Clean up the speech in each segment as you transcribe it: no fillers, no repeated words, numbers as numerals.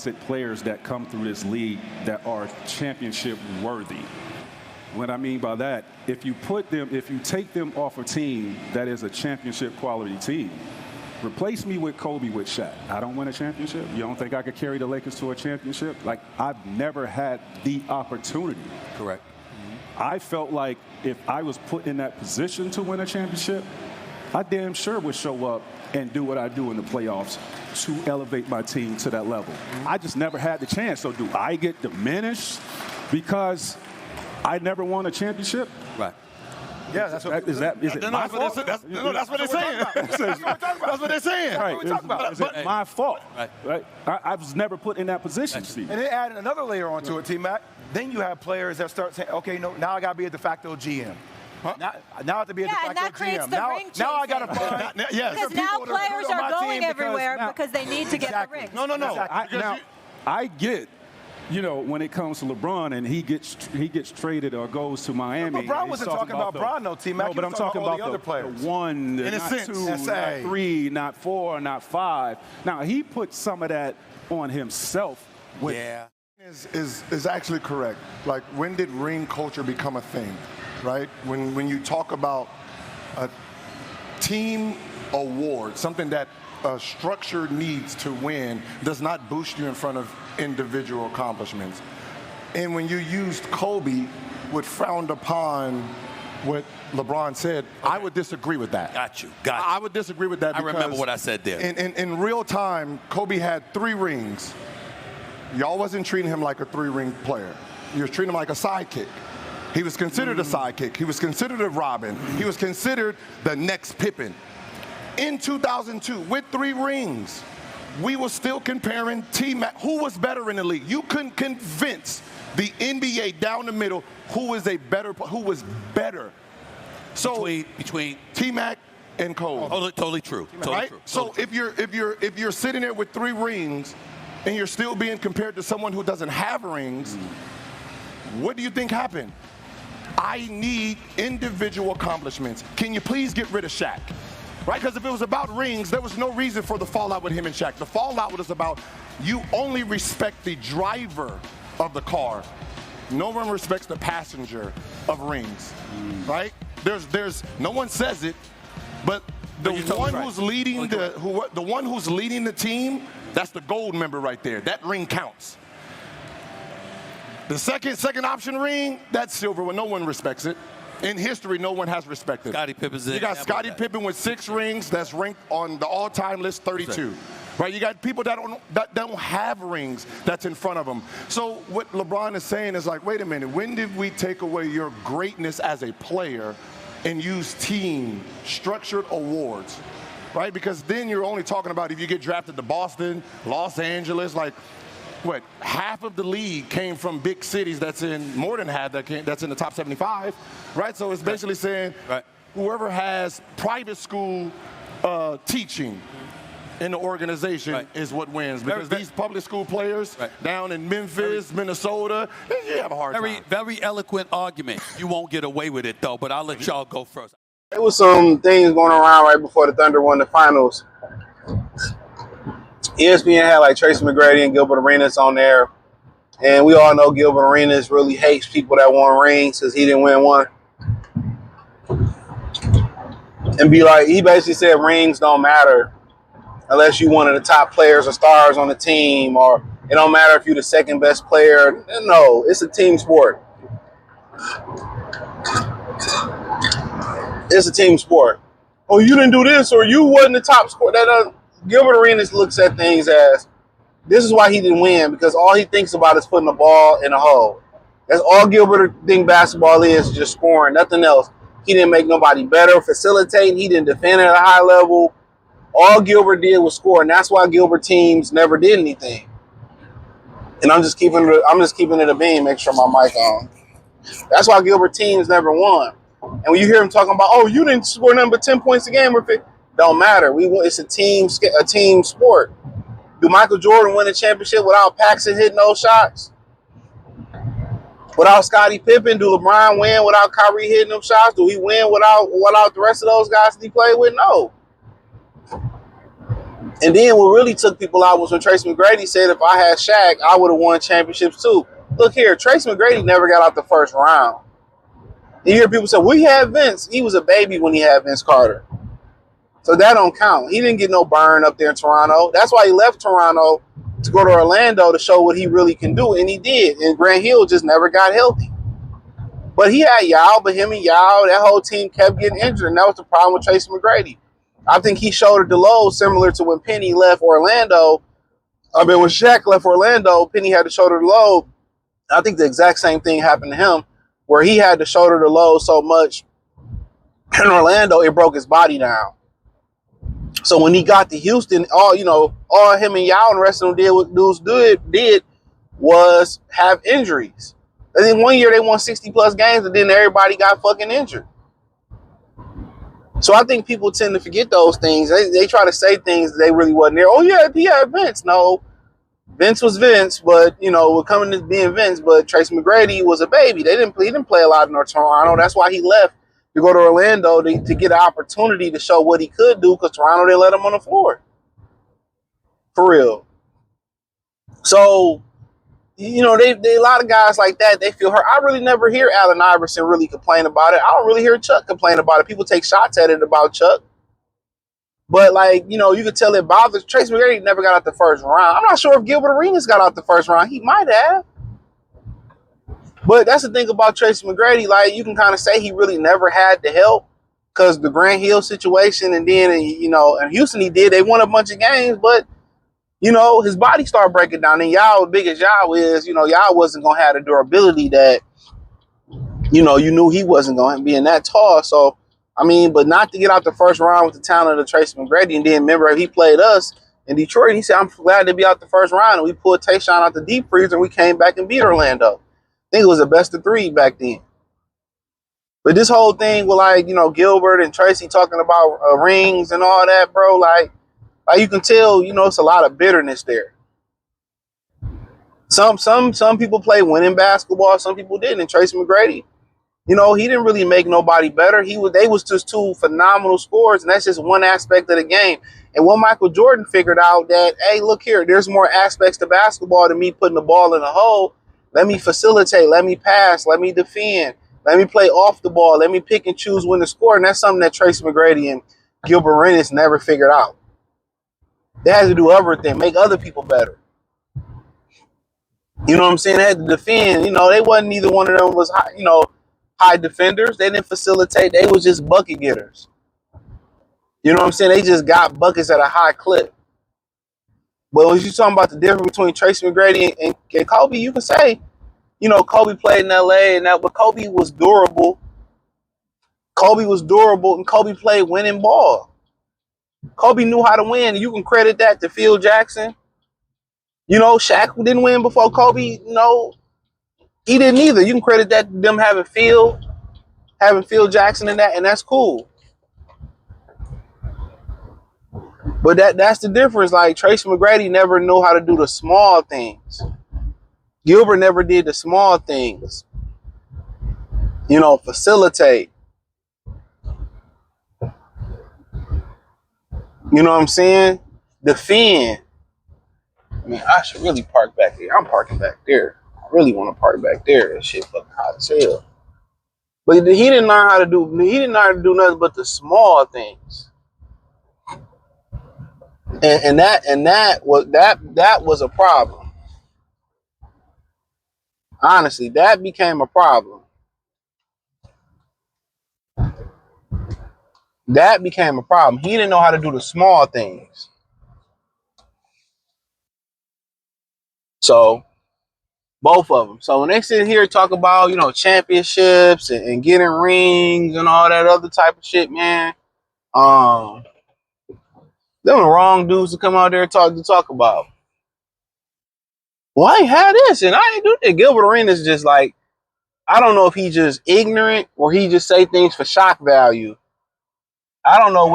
talented players that come through this league that are championship worthy. What I mean by that, if you take them off a team that is a championship quality team, replace me with Kobe with Shaq. I don't win a championship. You don't think I could carry the Lakers to a championship? Like, I've never had the opportunity. Correct. I felt like if I was put in that position to win a championship, I damn sure would show up and do what I do in the playoffs to elevate my team to that level. I just never had the chance. So do I get diminished because I never won a championship? Right. Yeah, that's what. Is it my fault? That's what they're saying. That's what they're saying. Right. Is it my fault? Right. I was never put in that position, Steve. And then add another layer onto it, T-Mac. Then you have players that start saying, okay, no, now I got to be a de facto GM. Huh? Now I have to be a de facto and that creates GM. the now, ring now I got to chasing. find. Because now players are going everywhere because they need to get the ring. No. I get, when it comes to LeBron and he gets traded or goes to Miami. LeBron wasn't talking about Bron, though, T-Mac. No, but I'm talking about the other players. The one, in not a sense, two, not three, not four, not five. Now, he put some of that on himself. Yeah. Is actually correct. Like, when did ring culture become a thing, right? When you talk about a team award, something that a structure needs to win, does not boost you in front of individual accomplishments. And when you used Kobe, what frowned upon what LeBron said, I would disagree with that. Got you. I would disagree with that. I remember what I said there. In real time, Kobe had 3 rings. Y'all wasn't treating him like a 3-ring player. You was treating him like a sidekick. He was considered a sidekick. He was considered a Robin. He was considered the next Pippen. In 2002, with 3 rings, we were still comparing T-Mac. Who was better in the league? You couldn't convince the NBA down the middle who was better. So between T-Mac and Kobe. Totally true. Right? So if you're sitting there with 3 rings and you're still being compared to someone who doesn't have rings, what do you think happened? I need individual accomplishments. Can you please get rid of Shaq? Right? Because if it was about rings, there was no reason for the fallout with him and Shaq. The fallout was about you only respect the driver of the car. No one respects the passenger of rings. Right? There's no one says it, but the one who's leading the one who's leading the team, that's the gold member right there. That ring counts. The second option ring, that's silver when no one respects it. In history, no one has respected. Scottie Pippen's You got Scottie Pippen with 6 rings. That's ranked on the all-time list 32. Right? You got people that don't have rings that's in front of them. So what LeBron is saying is like, wait a minute. When did we take away your greatness as a player and use team structured awards? Right? Because then you're only talking about if you get drafted to Boston, Los Angeles, like, what, half of the league came from big cities that's in, more than half that's in the top 75, right? So it's basically saying whoever has private school teaching in the organization is what wins. Because these public school players down in Memphis, Minnesota, you have a hard time. Very eloquent argument. You won't get away with it, though, but I'll let y'all go first. There was some things going around right before the Thunder won the finals. ESPN had like Tracy McGrady and Gilbert Arenas on there. And we all know Gilbert Arenas really hates people that won rings because he didn't win one. And he basically said rings don't matter unless you're one of the top players or stars on the team, or it don't matter if you're the second best player. No, it's a team sport. It's a team sport. Oh, you didn't do this, or you wasn't the top scorer. Gilbert Arenas looks at things as, this is why he didn't win, because all he thinks about is putting the ball in a hole. That's all Gilbert thinks basketball is just scoring, nothing else. He didn't make nobody better facilitating. He didn't defend at a high level. All Gilbert did was score, and that's why Gilbert teams never did anything. And I'm just keeping it a beam, make sure my mic on. That's why Gilbert teams never won. And when you hear him talking about, oh, you didn't score nothing but 10 points a game, don't matter. It's a team sport. Do Michael Jordan win a championship without Paxson hitting those shots? Without Scottie Pippen? Do LeBron win without Kyrie hitting them shots? Do he win without the rest of those guys that he played with? No. And then what really took people out was when Tracy McGrady said, if I had Shaq, I would have won championships too. Look here, Tracy McGrady never got out the first round. You hear people say, we had Vince. He was a baby when he had Vince Carter. So that don't count. He didn't get no burn up there in Toronto. That's why he left Toronto to go to Orlando to show what he really can do, and he did. And Grant Hill just never got healthy. But he had Yao, but him and Yao, that whole team kept getting injured, and that was the problem with Tracy McGrady. I think he shouldered the load similar to when Penny left Orlando. I mean, when Shaq left Orlando, Penny had to shoulder the load. I think the exact same thing happened to him, where he had to shoulder the load so much in Orlando, it broke his body down. So when he got to Houston, all him and Yao and the rest of them did was have injuries. I think one year they won 60+ games, and then everybody got fucking injured. So I think people tend to forget those things. They try to say things that they really wasn't there. Oh yeah, he had Vince. No, Vince was Vince, but we're coming to being Vince. But Tracy McGrady was a baby. He didn't play a lot in Toronto. That's why he left to go to Orlando to get an opportunity to show what he could do, because Toronto didn't let him on the floor. For real. So, they a lot of guys like that, they feel hurt. I really never hear Allen Iverson really complain about it. I don't really hear Chuck complain about it. People take shots at it about Chuck. But, you could tell it bothers. Tracy McGrady never got out the first round. I'm not sure if Gilbert Arenas got out the first round. He might have. But that's the thing about Tracy McGrady. You can kind of say he really never had the help because the Grant Hill situation, and then, in Houston he did. They won a bunch of games, but, his body started breaking down. And Yao, as big as Yao is, Yao wasn't going to have the durability that, you knew he wasn't going to be in that tall. So, but not to get out the first round with the talent of Tracy McGrady. And then remember, he played us in Detroit. And he said, I'm glad to be out the first round. And we pulled Tayshaun out the deep freezer, and we came back and beat Orlando. I think it was a best of 3 back then. But this whole thing with Gilbert and Tracy talking about rings and all that, bro, like you can tell, it's a lot of bitterness there. Some people play winning basketball, some people didn't. And Tracy McGrady, he didn't really make nobody better. They was just 2 phenomenal scorers, and that's just one aspect of the game. And when Michael Jordan figured out that, hey, look here, there's more aspects to basketball than me putting the ball in a hole. Let me facilitate, let me pass, let me defend, let me play off the ball, let me pick and choose when to score. And that's something that Tracy McGrady and Gilbert Arenas never figured out. They had to do everything, make other people better. You know what I'm saying? They had to defend. They wasn't, neither one of them was high defenders. They didn't facilitate. They was just bucket getters. You know what I'm saying? They just got buckets at a high clip. But when you're talking about the difference between Tracy McGrady and Kobe, you can say, Kobe played in LA but Kobe was durable. Kobe was durable, and Kobe played winning ball. Kobe knew how to win, and you can credit that to Phil Jackson. Shaq didn't win before Kobe. He didn't either. You can credit that to them having Phil Jackson and that's cool. But that's the difference. Tracy McGrady never knew how to do the small things. Gilbert never did the small things. Facilitate. You know what I'm saying? Defend. I should really park back there. I'm parking back there. I really want to park back there. That shit fucking hot as hell. But he didn't learn how to do nothing but the small things. And that was a problem. Honestly, that became a problem. That became a problem. He didn't know how to do the small things. So, both of them. So when they sit here and talk about, championships and getting rings and all that other type of shit, man, they're the wrong dudes to come out there and talk about. Well, I ain't had this and I ain't do that. Gilbert Arenas just I don't know if he's just ignorant or he just say things for shock value. I don't know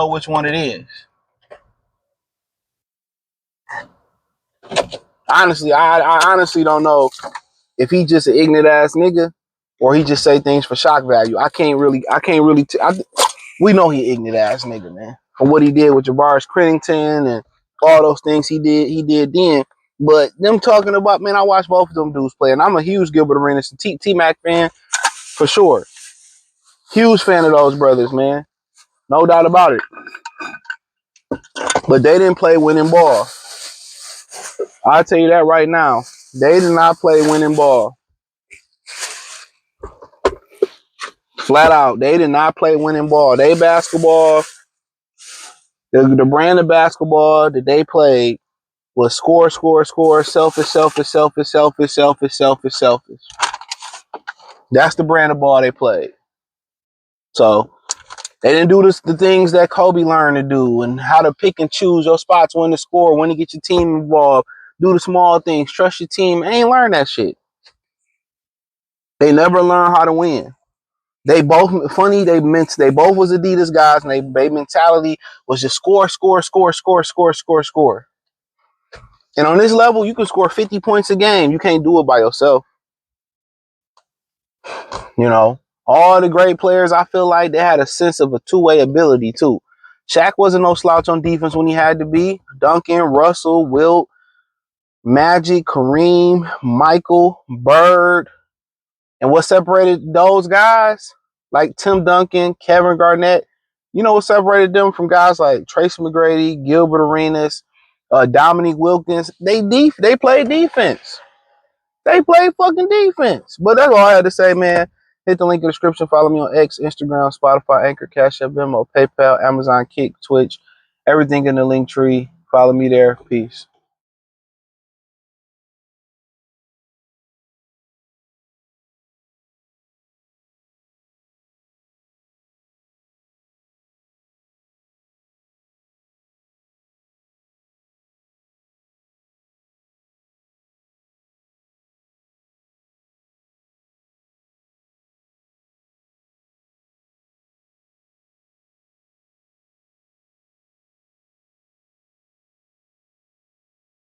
which one it is. Honestly, I honestly don't know if he just an ignorant ass nigga or he just say things for shock value. We know he ignorant ass nigga, man. from what he did with Javaris Crittington and all those things he did then. But them talking about, man, I watched both of them dudes play, and I'm a huge Gilbert Arenas T-Mac fan for sure. Huge fan of those brothers, man. No doubt about it. But they didn't play winning ball. I'll tell you that right now. They did not play winning ball. Flat out. They did not play winning ball. They basketball, the brand of basketball that they played was score, selfish. That's the brand of ball they played. So they didn't do the things that Kobe learned to do and how to pick and choose your spots, when to score, when to get your team involved, do the small things, trust your team. They ain't learned that shit. They never learned how to win. They both both was Adidas guys, and they mentality was just score. And on this level, you can score 50 points a game. You can't do it by yourself. You know, all the great players, I feel like they had a sense of a two-way ability too. Shaq wasn't no slouch on defense when he had to be. Duncan, Russell, Wilt, Magic, Kareem, Michael, Bird. And what separated those guys, like Tim Duncan, Kevin Garnett, you know what separated them from guys like Tracy McGrady, Gilbert Arenas, Dominique Wilkins? They played defense. They played fucking defense. But that's all I had to say, man. Hit the link in the description. Follow me on X, Instagram, Spotify, Anchor, Cash App, Venmo, PayPal, Amazon, Kick, Twitch. Everything in the link tree. Follow me there. Peace.